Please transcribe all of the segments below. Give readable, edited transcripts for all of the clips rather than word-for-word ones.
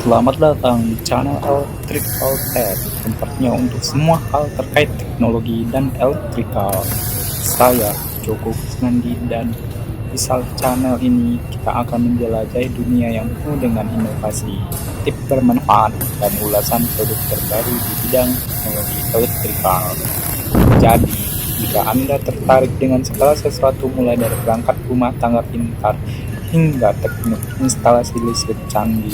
Selamat datang di channel Electrical Tech, tempatnya untuk semua hal terkait teknologi dan elektrikal. Saya Joko Kusnandi, dan di channel ini kita akan menjelajahi dunia yang penuh dengan inovasi, tips bermanfaat, dan ulasan produk terbaru di bidang teknologi elektrikal. Jadi, jika Anda tertarik dengan segala sesuatu mulai dari perangkat rumah tangga pintar hingga teknik instalasi listrik canggih,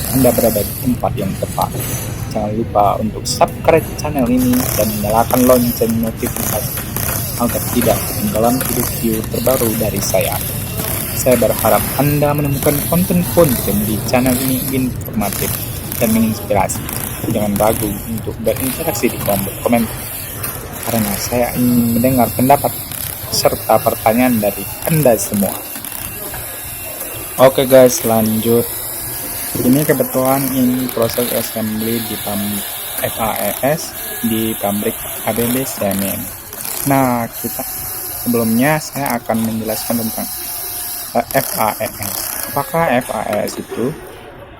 Anda berada di tempat yang tepat. Jangan lupa untuk subscribe channel ini dan nyalakan lonceng notifikasi agar tidak ketinggalan video terbaru dari saya. Saya berharap Anda menemukan konten-konten di channel ini informatif dan menginspirasi. Jangan ragu untuk berinteraksi di kolom komentar, karena saya ingin mendengar pendapat serta pertanyaan dari Anda semua. Oke guys, lanjut. Ini kebetulan ini proses assembly di FAES di pabrik ABB Semen. Nah, sebelumnya saya akan menjelaskan tentang FAES. Apakah FAES itu?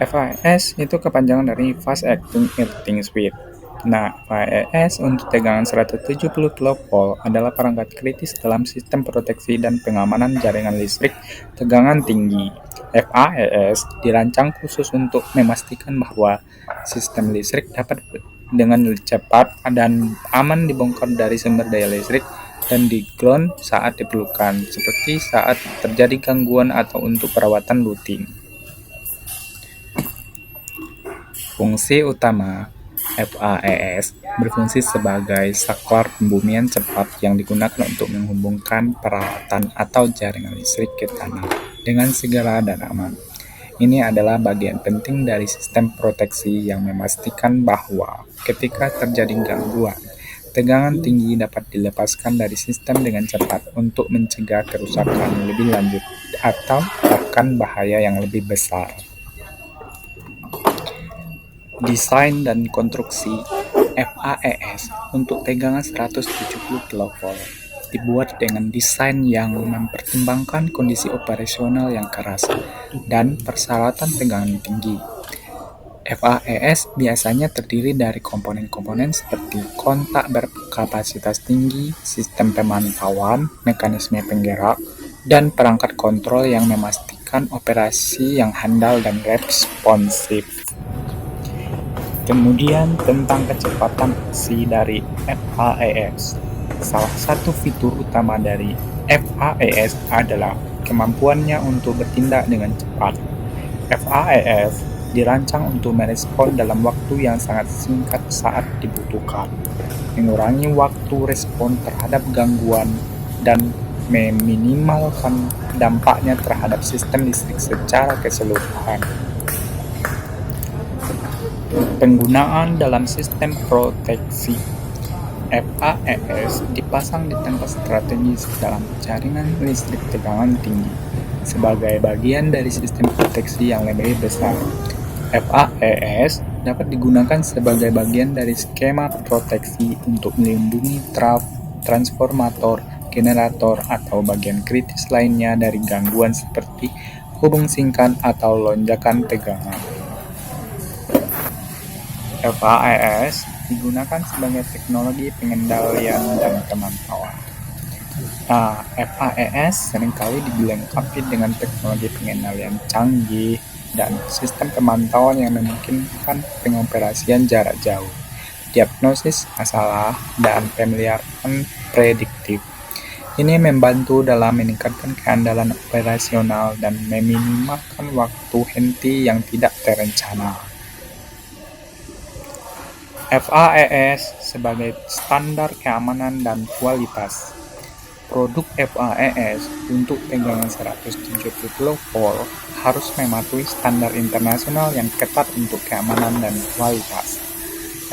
FAES itu kepanjangan dari Fast Acting Earthing Switch. Nah, FAES untuk tegangan 170 kV adalah perangkat kritis dalam sistem proteksi dan pengamanan jaringan listrik tegangan tinggi. FAES dirancang khusus untuk memastikan bahwa sistem listrik dapat dengan cepat dan aman dibongkar dari sumber daya listrik dan di ground saat diperlukan, seperti saat terjadi gangguan atau untuk perawatan rutin. Fungsi utama FAES berfungsi sebagai saklar pembumian cepat yang digunakan untuk menghubungkan peralatan atau jaringan listrik ke tanah dengan segera dan aman. Ini adalah bagian penting dari sistem proteksi yang memastikan bahwa ketika terjadi gangguan, tegangan tinggi dapat dilepaskan dari sistem dengan cepat untuk mencegah kerusakan lebih lanjut atau bahkan bahaya yang lebih besar. Desain dan konstruksi FAES untuk tegangan 170 kV dibuat dengan desain yang mempertimbangkan kondisi operasional yang keras dan persyaratan tegangan tinggi. FAES biasanya terdiri dari komponen-komponen seperti kontak berkapasitas tinggi, sistem pemantauan, mekanisme penggerak, dan perangkat kontrol yang memastikan operasi yang handal dan responsif. Kemudian tentang kecepatan aksi dari FAES. Salah satu fitur utama dari FAES adalah kemampuannya untuk bertindak dengan cepat. FAES dirancang untuk merespon dalam waktu yang sangat singkat saat dibutuhkan, mengurangi waktu respon terhadap gangguan, dan meminimalkan dampaknya terhadap sistem listrik secara keseluruhan. Penggunaan dalam sistem proteksi. FAES dipasang di tempat strategis dalam jaringan listrik tegangan tinggi sebagai bagian dari sistem proteksi yang lebih besar. FAES dapat digunakan sebagai bagian dari skema proteksi untuk melindungi transformator, generator, atau bagian kritis lainnya dari gangguan seperti hubung singkat atau lonjakan tegangan. FAES digunakan sebagai teknologi pengendalian dan pemantauan. FAES seringkali dilengkapi dengan teknologi pengendalian canggih dan sistem pemantauan yang memungkinkan pengoperasian jarak jauh, diagnosis masalah, dan pemeliharaan prediktif. Ini membantu dalam meningkatkan keandalan operasional dan meminimalkan waktu henti yang tidak terencana. FAES sebagai standar keamanan dan kualitas. Produk FAES untuk tegangan 170 kV harus mematuhi standar internasional yang ketat untuk keamanan dan kualitas.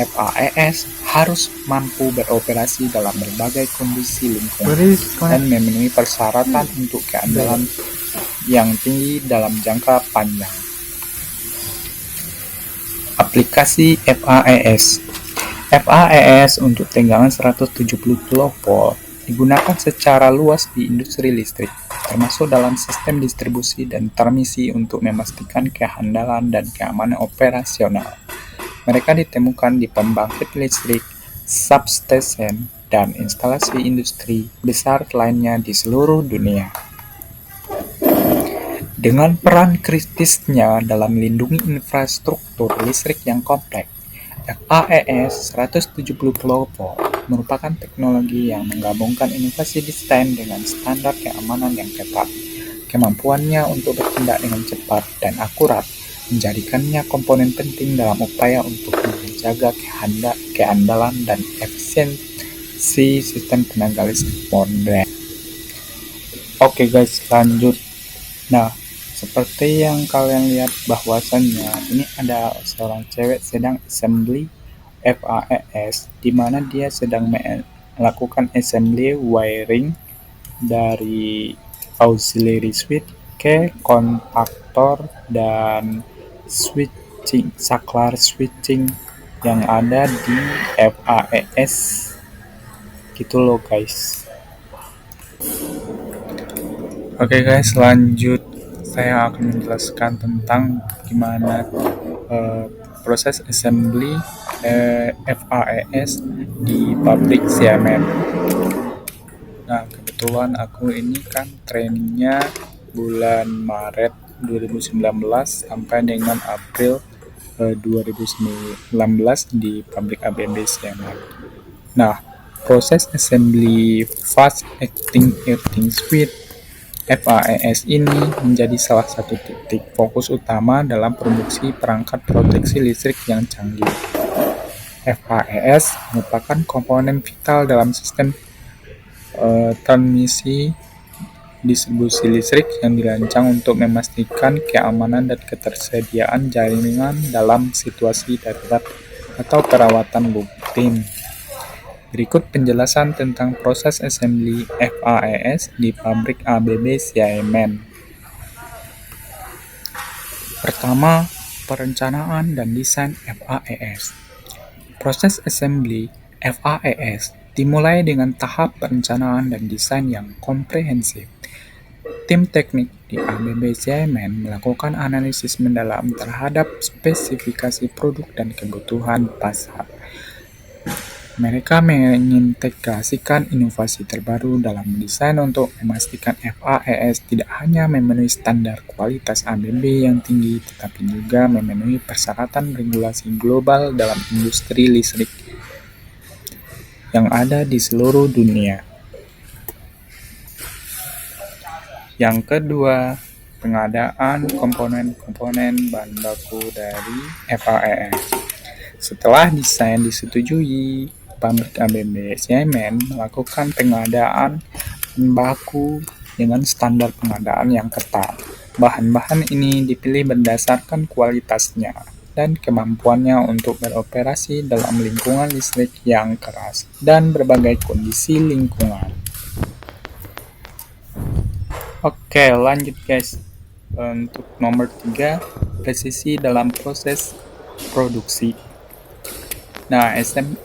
FAES harus mampu beroperasi dalam berbagai kondisi lingkungan dan memenuhi persyaratan untuk keandalan yang tinggi dalam jangka panjang. Aplikasi FAES. FAES untuk tegangan 170 kV digunakan secara luas di industri listrik, termasuk dalam sistem distribusi dan transmisi untuk memastikan kehandalan dan keamanan operasional. Mereka ditemukan di pembangkit listrik, substation, dan instalasi industri besar lainnya di seluruh dunia. Dengan peran kritisnya dalam melindungi infrastruktur listrik yang kompleks, FAES 170 kV merupakan teknologi yang menggabungkan inovasi desain dengan standar keamanan yang ketat. Kemampuannya untuk bertindak dengan cepat dan akurat menjadikannya komponen penting dalam upaya untuk menjaga keandalan dan efisiensi sistem tenaga listrik modern. Oke guys, lanjut. Nah, seperti yang kalian lihat bahwasannya ini ada seorang cewek sedang assembly FAES di mana dia sedang melakukan assembly wiring dari auxiliary switch ke kontaktor dan saklar switching yang ada di FAES gitu loh guys. Oke guys, lanjut. Saya akan menjelaskan tentang gimana proses assembly FAES di pabrik Xiamen. Nah, kebetulan aku ini kan trainingnya bulan Maret 2019 sampai dengan April 2019 di pabrik ABB Xiamen. Nah, proses assembly fast acting heating switch FAES ini menjadi salah satu titik fokus utama dalam produksi perangkat proteksi listrik yang canggih. FAES merupakan komponen vital dalam sistem transmisi distribusi listrik yang dirancang untuk memastikan keamanan dan ketersediaan jaringan dalam situasi darurat atau perawatan rutin. Berikut penjelasan tentang proses assembly FAES di pabrik ABB Xiamen. Pertama, perencanaan dan desain FAES. Proses assembly FAES dimulai dengan tahap perencanaan dan desain yang komprehensif. Tim teknik di ABB Xiamen melakukan analisis mendalam terhadap spesifikasi produk dan kebutuhan pasar. Mereka mengintegrasikan inovasi terbaru dalam desain untuk memastikan FAES tidak hanya memenuhi standar kualitas ABB yang tinggi, tetapi juga memenuhi persyaratan regulasi global dalam industri listrik yang ada di seluruh dunia. Yang kedua, pengadaan komponen-komponen bahan baku dari FAES. Setelah desain disetujui, pabrik ABB Xiamen melakukan pengadaan bahan baku dengan standar pengadaan yang ketat. Bahan-bahan ini dipilih berdasarkan kualitasnya dan kemampuannya untuk beroperasi dalam lingkungan listrik yang keras dan berbagai kondisi lingkungan. Oke, lanjut guys. Untuk nomor 3, presisi dalam proses produksi. Nah,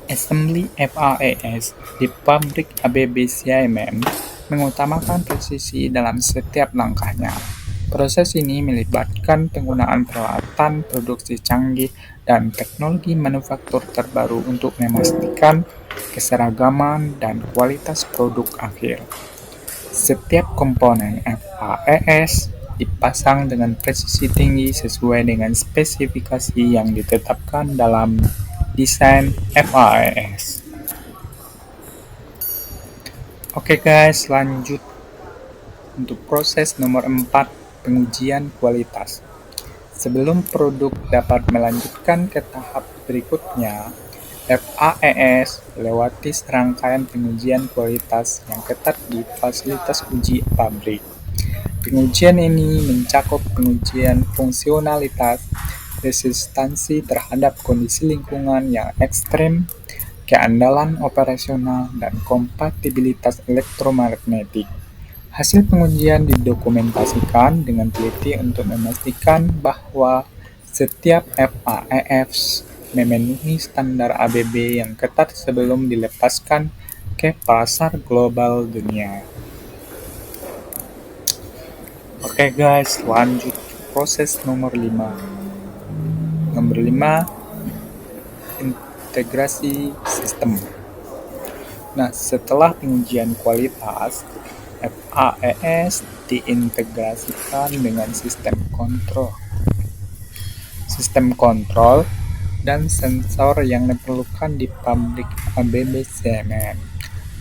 assembly FAES di pabrik ABB Xiamen mengutamakan presisi dalam setiap langkahnya. Proses ini melibatkan penggunaan peralatan produksi canggih dan teknologi manufaktur terbaru untuk memastikan keseragaman dan kualitas produk akhir. Setiap komponen FAES dipasang dengan presisi tinggi sesuai dengan spesifikasi yang ditetapkan dalam desain FAES. Oke guys, lanjut untuk proses nomor 4, pengujian kualitas. Sebelum produk dapat melanjutkan ke tahap berikutnya, FAES melewati serangkaian pengujian kualitas yang ketat di fasilitas uji pabrik. Pengujian ini mencakup pengujian fungsionalitas, resistansi terhadap kondisi lingkungan yang ekstrem, keandalan operasional, dan kompatibilitas elektromagnetik. Hasil pengujian didokumentasikan dengan teliti untuk memastikan bahwa setiap FAES memenuhi standar ABB yang ketat sebelum dilepaskan ke pasar global dunia. Oke guys, lanjut ke proses nomor 5. Nomor 5, integrasi sistem. Nah, setelah pengujian kualitas, FAES diintegrasikan dengan sistem kontrol dan sensor yang diperlukan di pabrik ABB CMM.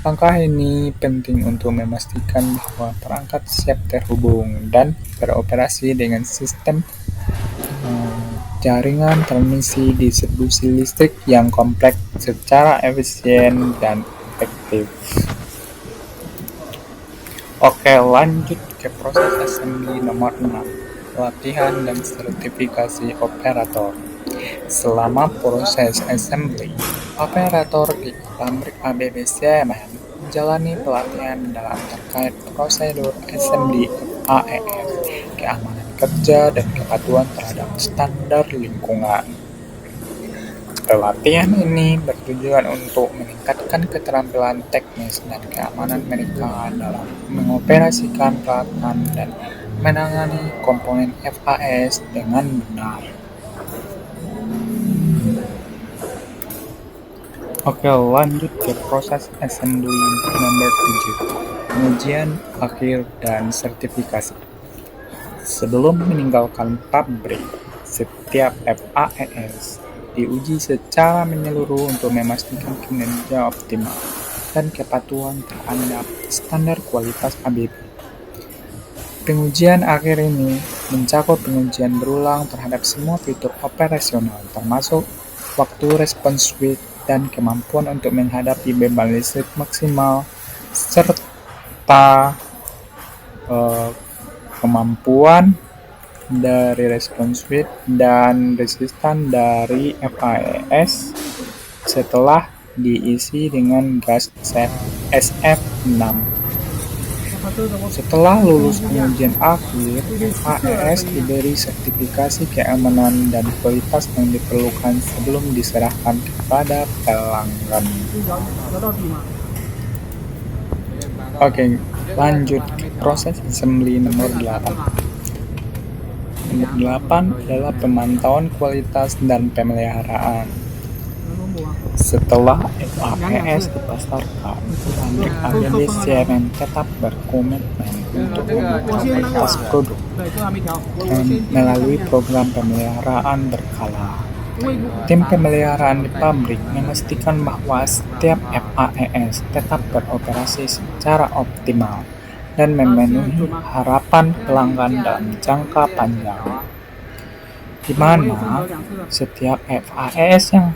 Langkah ini penting untuk memastikan bahwa perangkat siap terhubung dan beroperasi dengan sistem jaringan transmisi distribusi listrik yang kompleks secara efisien dan efektif. Oke, lanjut ke proses assembly nomor 6, pelatihan dan sertifikasi operator. Selama proses assembly, operator di pabrik ABB CMM menjalani pelatihan dalam terkait prosedur assembly FAES, keamanan kerja, dan kepatuhan terhadap standar lingkungan. Pelatihan ini bertujuan untuk meningkatkan keterampilan teknis dan keamanan mereka dalam mengoperasikan peralatan dan menangani komponen FAES dengan benar. Oke, lanjut ke proses assembly nomor 7, pengujian akhir dan sertifikasi. Sebelum meninggalkan pabrik, setiap FAES diuji secara menyeluruh untuk memastikan kinerja optimal dan kepatuhan terhadap standar kualitas ABB. Pengujian akhir ini mencakup pengujian berulang terhadap semua fitur operasional, termasuk waktu respons switch dan kemampuan untuk menghadapi beban listrik maksimal, serta kemampuan dari respons switch dan resistan dari FAES setelah diisi dengan gas SF6. Setelah lulus pengujian akhir, FAES diberi sertifikasi keamanan dan kualitas yang diperlukan sebelum diserahkan kepada pelanggan. Oke, lanjut ke proses assembly nomor 8. Nomor 8 adalah pemantauan kualitas dan pemeliharaan. Setelah FAES dipasarkan, pabrik ABB CMM tetap berkomitmen untuk memantau kualitas produk melalui program pemeliharaan berkala. Tim pemeliharaan di pabrik memastikan bahwa setiap FAES tetap beroperasi secara optimal dan memenuhi harapan pelanggan dalam jangka panjang, di mana setiap FAES yang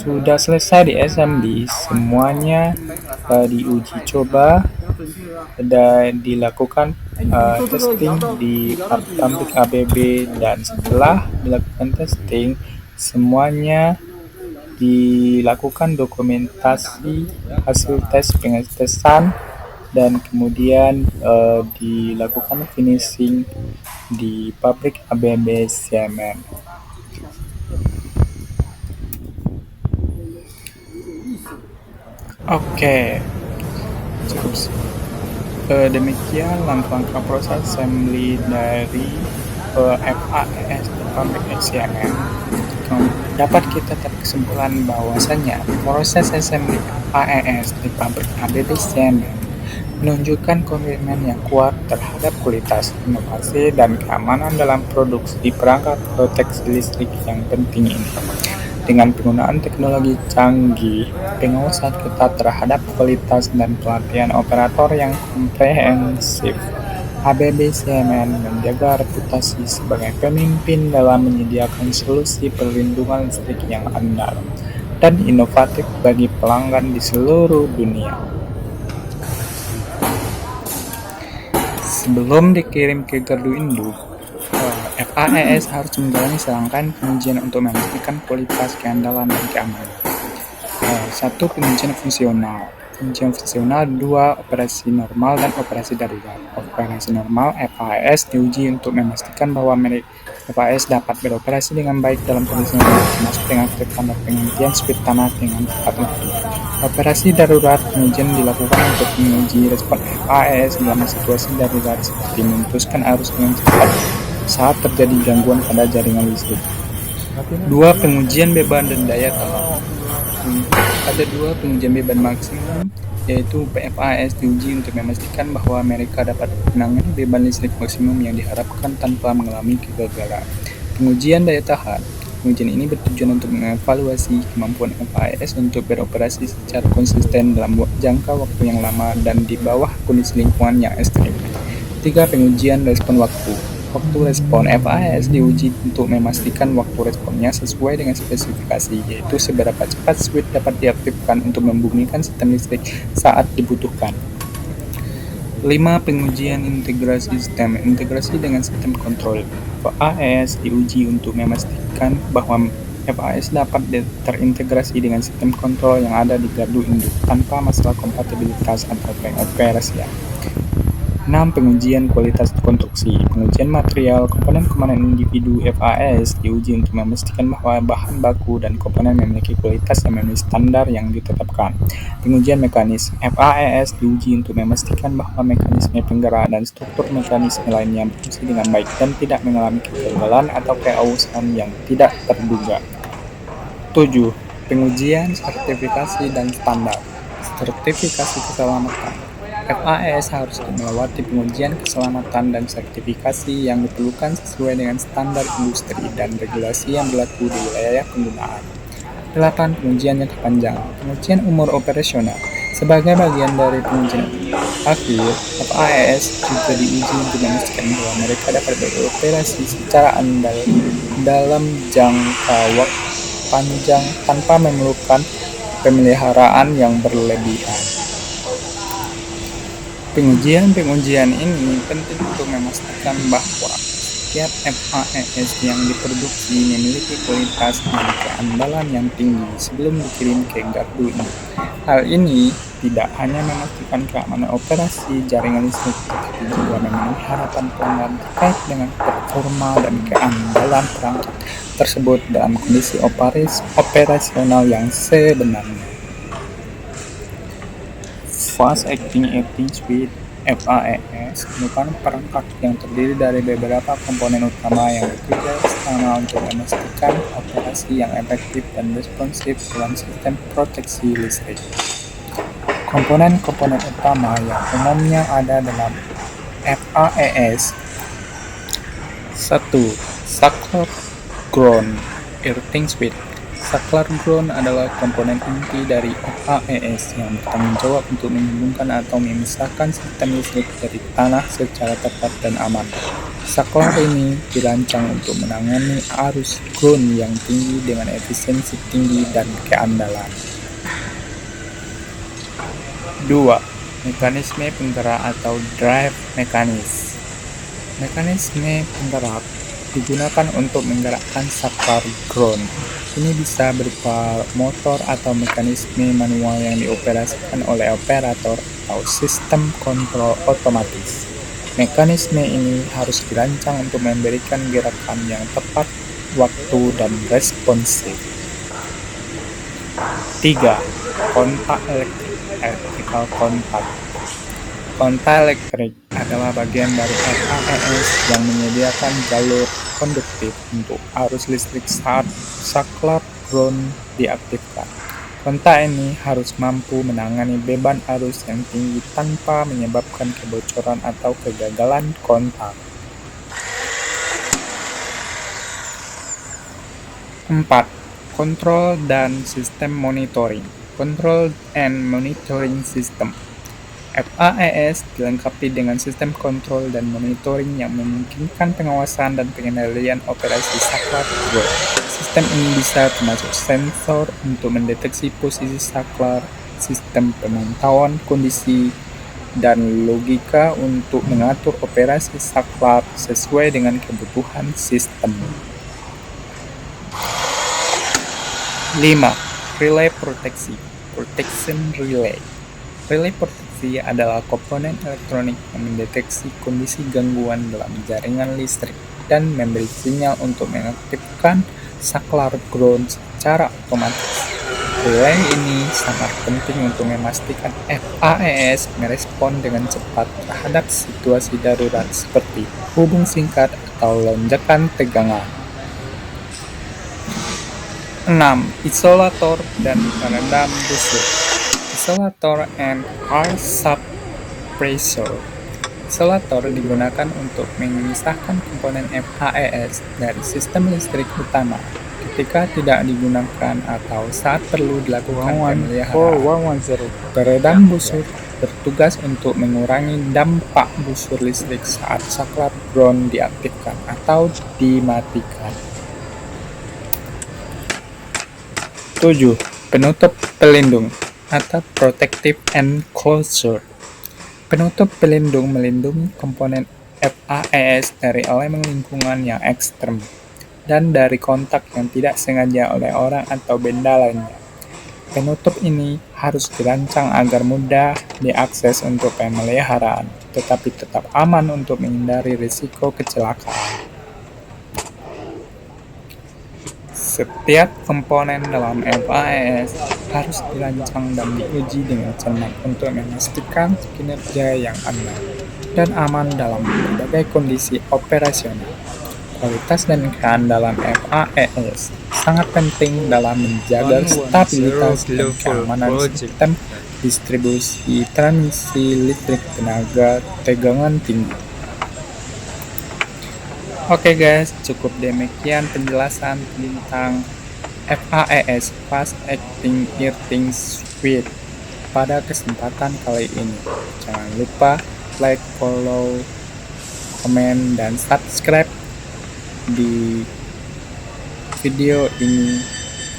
sudah selesai di assembly, semuanya diuji coba dan dilakukan testing di pabrik ABB, dan setelah dilakukan testing, semuanya dilakukan dokumentasi hasil tes pengetesan dan kemudian dilakukan finishing di pabrik ABB CMM. Oke, demikian langkah-langkah proses assembly dari FAES di pabrik CMM. Dapat kita tarik kesimpulan bahwasanya proses assembly FAES di pabrik ABB CMM menunjukkan komitmen yang kuat terhadap kualitas, inovasi, dan keamanan dalam produksi perangkat proteksi listrik yang penting ini. Dengan penggunaan teknologi canggih, pengawasan ketat terhadap kualitas, dan pelatihan operator yang komprehensif, ABB CMM menjaga reputasi sebagai pemimpin dalam menyediakan solusi perlindungan listrik yang andal dan inovatif bagi pelanggan di seluruh dunia. Sebelum dikirim ke gardu induk, FAES harus menjalani serangkaian pengujian untuk memastikan kualitas, keandalan, dan keamanan. 1. Pengujian fungsional. Pengujian fungsional 2, operasi normal dan operasi darurat. Operasi normal FAS diuji untuk memastikan bahwa FAS dapat beroperasi dengan baik dalam kondisi normal, termasuk mengaktifkan dan penghentian speed tanah dengan tepat waktu. Operasi darurat pengujian dilakukan untuk menguji respon FAS dalam situasi darurat seperti memutuskan arus dengan cepat saat terjadi gangguan pada jaringan listrik. 2. Pengujian beban dan daya tahan. Ada 2 pengujian beban maksimum, yaitu PFAS diuji untuk memastikan bahwa mereka dapat menangani beban listrik maksimum yang diharapkan tanpa mengalami kegagalan. Pengujian daya tahan. Pengujian ini bertujuan untuk mengevaluasi kemampuan FAS untuk beroperasi secara konsisten dalam jangka waktu yang lama dan di bawah kondisi lingkungan yang ekstrim. 3. Pengujian respon waktu. Waktu respon FAS diuji untuk memastikan waktu responnya sesuai dengan spesifikasi, yaitu seberapa cepat switch dapat diaktifkan untuk membunyikan sistem listrik saat dibutuhkan. 5. Pengujian integrasi sistem. Integrasi dengan sistem kontrol. FAS diuji untuk memastikan bahwa FAS dapat terintegrasi dengan sistem kontrol yang ada di gardu induk tanpa masalah kompatibilitas atau pengoperasian. 6. Pengujian kualitas konstruksi. Pengujian material, komponen-komponen individu FAS diuji untuk memastikan bahwa bahan baku dan komponen memiliki kualitas yang memenuhi standar yang ditetapkan. Pengujian mekanisme. FAS diuji untuk memastikan bahwa mekanisme penggerak dan struktur mekanisme lainnya berfungsi dengan baik dan tidak mengalami kegagalan atau keausan yang tidak terduga. 7. Pengujian sertifikasi dan standar. Sertifikasi keselamatan. FAS harus melewati pengujian keselamatan dan sertifikasi yang diperlukan sesuai dengan standar industri dan regulasi yang berlaku di wilayah penggunaan. 8. Pengujian jangka panjang. Pengujian umur operasional. Sebagai bagian dari pengujian akhir, FAS juga diuji untuk memastikan bahwa mereka dapat beroperasi secara andal dalam jangka waktu panjang tanpa memerlukan pemeliharaan yang berlebihan. Pengujian ini penting untuk memastikan bahwa setiap FAS yang diproduksi memiliki kualitas dan keandalan yang tinggi sebelum dikirim ke gardu ini. Hal ini tidak hanya memastikan keamanan operasi jaringan listrik, tetapi juga memenuhi harapan pelanggan terkait dengan performa dan keandalan perangkat tersebut dalam kondisi operasional yang sebenarnya. Fast Acting Switch FAS merupakan perangkat yang terdiri dari beberapa komponen utama yang bekerja bersama untuk memastikan operasi yang efektif dan responsif dalam sistem proteksi listrik. Komponen-komponen utama yang umumnya ada dalam FAS. 1. Saklar ground earthing switch. Saklar ground adalah komponen inti dari FAS yang bertanggung jawab untuk menyambungkan atau memisahkan sistem listrik dari tanah secara tepat dan aman. Saklar ini dirancang untuk menangani arus ground yang tinggi dengan efisiensi tinggi dan keandalan. 2. Mekanisme penggerak atau drive mechanism. Mekanisme penggerak digunakan untuk menggerakkan saklar ground. Ini bisa berupa motor atau mekanisme manual yang dioperasikan oleh operator atau sistem kontrol otomatis. Mekanisme ini harus dirancang untuk memberikan gerakan yang tepat waktu dan responsif. 3. Kontak elektrik, electrical contact. Kontak elektrik adalah bagian dari FAS yang menyediakan jalur konduktif untuk arus listrik saat saklar ground diaktifkan. Kontak ini harus mampu menangani beban arus yang tinggi tanpa menyebabkan kebocoran atau kegagalan kontak. 4. Kontrol dan sistem monitoring. Control and monitoring system. FAS dilengkapi dengan sistem kontrol dan monitoring yang memungkinkan pengawasan dan pengendalian operasi saklar ground. Sistem ini bisa termasuk sensor untuk mendeteksi posisi saklar, sistem pemantauan kondisi, dan logika untuk mengatur operasi saklar sesuai dengan kebutuhan sistem. 5. Relay proteksi. Protection relay. Relay proteksi adalah komponen elektronik yang mendeteksi kondisi gangguan dalam jaringan listrik dan memberi sinyal untuk mengaktifkan saklar ground secara otomatis. Relay ini sangat penting untuk memastikan FAES merespon dengan cepat terhadap situasi darurat seperti hubung singkat atau lonjakan tegangan. 6. Isolator dan peredam busur. Isolator and high suppressor. Isolator digunakan untuk memisahkan komponen FAES dari sistem listrik utama ketika tidak digunakan atau saat perlu dilakukan pemeliharaan. Peredam busur bertugas untuk mengurangi dampak busur listrik saat saklar ground diaktifkan atau dimatikan. 7. Penutup pelindung atau protective enclosure. Penutup pelindung melindungi komponen FAES dari elemen lingkungan yang ekstrem dan dari kontak yang tidak sengaja oleh orang atau benda lainnya. Penutup ini harus dirancang agar mudah diakses untuk pemeliharaan, tetapi tetap aman untuk menghindari risiko kecelakaan. Setiap komponen dalam FAES harus dirancang dan diuji dengan cermat untuk memastikan kinerja yang aman dan aman dalam berbagai kondisi operasional. Kualitas dan keandalan FAES sangat penting dalam menjaga stabilitas dan keamanan sistem distribusi transmisi listrik tenaga tegangan tinggi. Oke guys, cukup demikian penjelasan tentang FAES Fast Acting Earthing Switch pada kesempatan kali ini. Jangan lupa like, follow, komen, dan subscribe di video ini,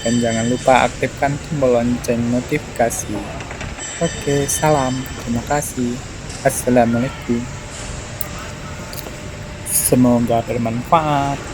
dan jangan lupa aktifkan tombol lonceng notifikasi. Oke, salam, terima kasih, assalamualaikum. Semoga bermanfaat.